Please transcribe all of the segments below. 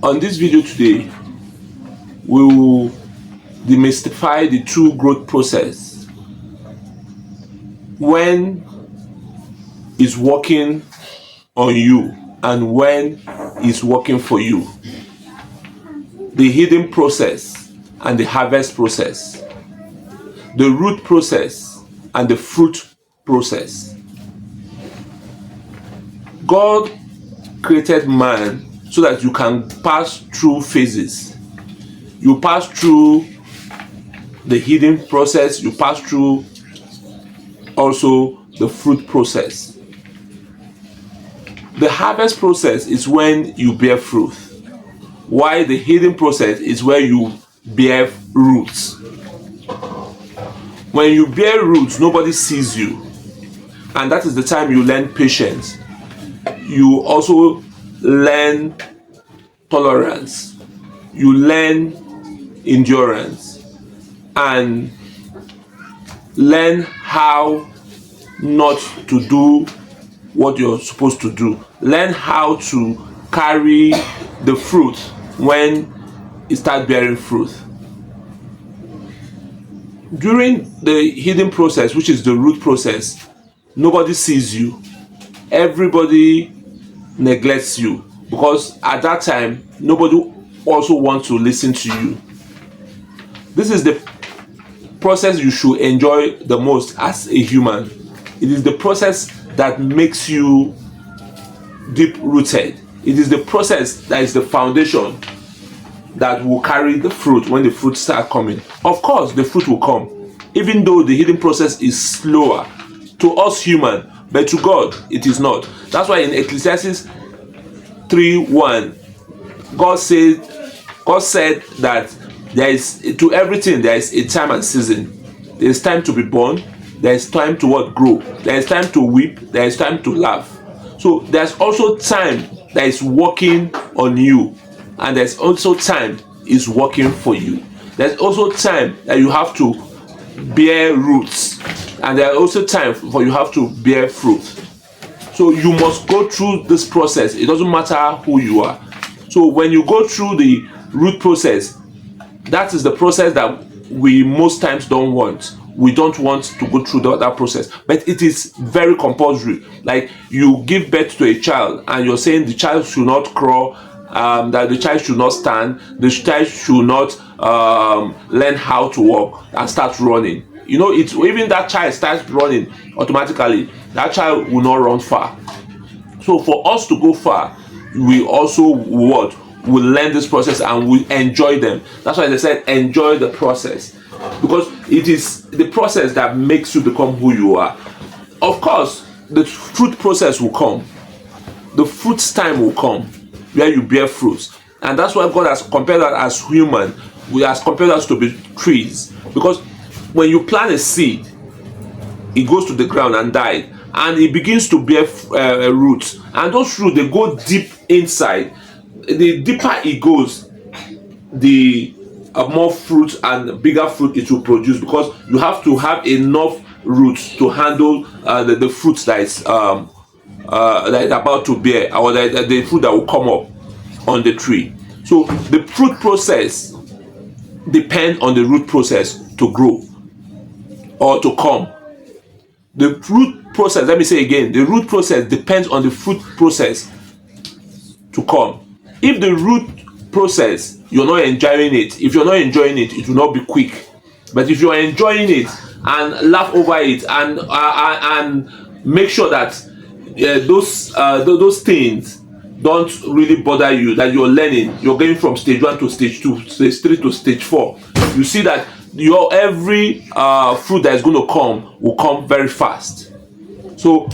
On this video today, we will demystify the true growth process. When is working on you and when is working for you. The hidden process and the harvest process. The root process and the fruit process. God created man so that you can pass through phases. You pass through the hidden process, you pass through also the fruit process. The harvest process is when you bear fruit, while the hidden process is where you bear roots. When you bear roots, nobody sees you, and that is the time you learn patience. You also learn tolerance, you learn endurance, and learn how not to do what you're supposed to do. Learn how to carry the fruit when it starts bearing fruit. During the hidden process, which is the root process, nobody sees you. Everybody neglects you because at that time nobody also wants to listen to you. This is the process you should enjoy the most as a human. It is the process that makes you deep rooted. It is the process that is the foundation that will carry the fruit when the fruit start coming. Of course, the fruit will come, even though the hidden process is slower to us human, but to God it is not. That's why in Ecclesiastes 3:1, God said that there is to everything there is a time and season. There is time to be born, there is time to grow, there is time to weep, there is time to laugh. So there's also time that is working on you, and there's also time is working for you. There's also time that you have to bear roots, and there's also time for you have to bear fruit. So you must go through this process. It doesn't matter who you are. So when you go through the root process, that is the process that we most times don't want. We don't want to go through that process, but it is very compulsory. Like you give birth to a child and you're saying the child should not crawl, that the child should not stand, the child should not learn how to walk and start running. You know, it's even that child starts running automatically, that child will not run far. So for us to go far, we also will learn this process and we enjoy them. That's why they said enjoy the process, because it is the process that makes you become who you are. Of course, the fruit process will come. The fruit's time will come where you bear fruits. And that's why God has compared us as human. He has compared us to be trees. Because when you plant a seed, it goes to the ground and dies, and it begins to bear roots. And those roots, they go deep inside. The deeper it goes, the more fruit and bigger fruit it will produce, because you have to have enough roots to handle the fruits that is about to bear, or the fruit that will come up on the tree. So the fruit process depends on the root process to grow or to come. The root process, let me say again, the root process depends on the fruit process to come. If the root process, you're not enjoying it, if you're not enjoying it, it will not be quick. But if you are enjoying it and laugh over it and make sure that those things don't really bother you, that you're learning, you're going from stage 1 to stage 2, stage 3 to stage 4, you see that your every fruit that is going to come will come very fast. So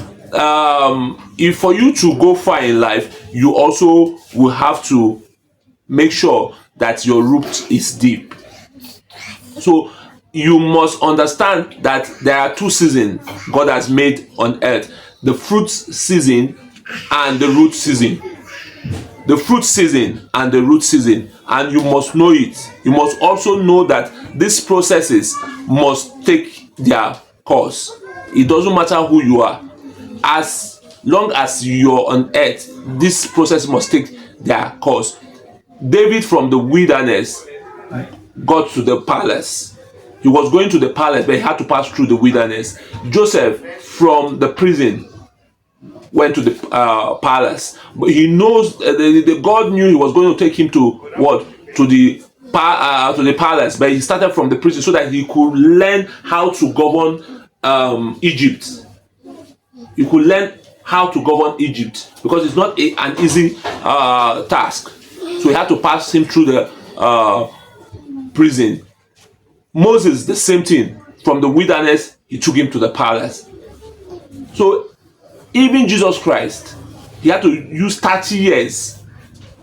if for you to go far in life, you also will have to make sure that your root is deep. So you must understand that there are two seasons God has made on earth: the fruit season and the root season. The fruit season and the root season, and you must know it. You must also know that these processes must take their course. It doesn't matter who you are, as long as you're on earth, this process must take their course. David from the wilderness got to the palace. He was going to the palace, but he had to pass through the wilderness. Joseph from the prison went to the palace, but he knows the God knew he was going to take him to what? To the palace, but he started from the prison so that he could learn how to govern Egypt. He could learn how to govern Egypt, because it's not an easy task. So he had to pass him through the prison. Moses, the same thing. From the wilderness, he took him to the palace. So even Jesus Christ, he had to use 30 years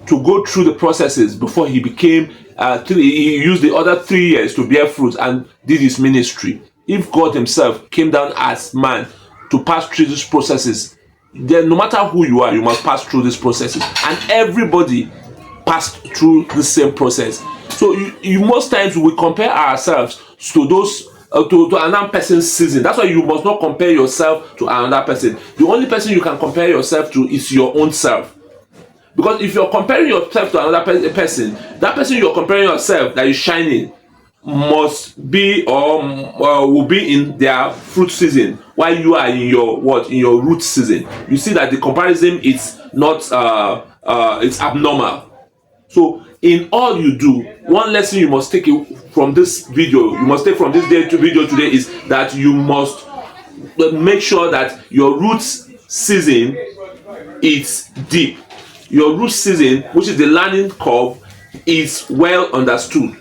to go through the processes before he became, he used the other 3 years to bear fruit and did his ministry. If God himself came down as man to pass through these processes, then no matter who you are, you must pass through these processes. And everybody passed through the same process. So you most times we compare ourselves to those to another person's season. That's why you must not compare yourself to another person. The only person you can compare yourself to is your own self. Because if you're comparing yourself to another person, that person you're comparing yourself that is shining must be or will be in their fruit season, while you are in your root season. You see that the comparison is not it's abnormal. So in all you do, one lesson you must take from this video, today is that you must make sure that your root season is deep. Your root season, which is the learning curve, is well understood.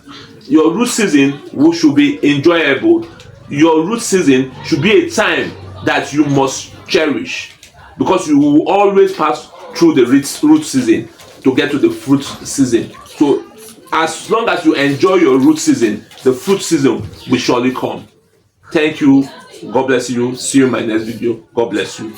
Your root season should be enjoyable. Your root season should be a time that you must cherish, because you will always pass through the root season to get to the fruit season. So as long as you enjoy your root season, the fruit season will surely come. Thank you. God bless you. See you in my next video. God bless you.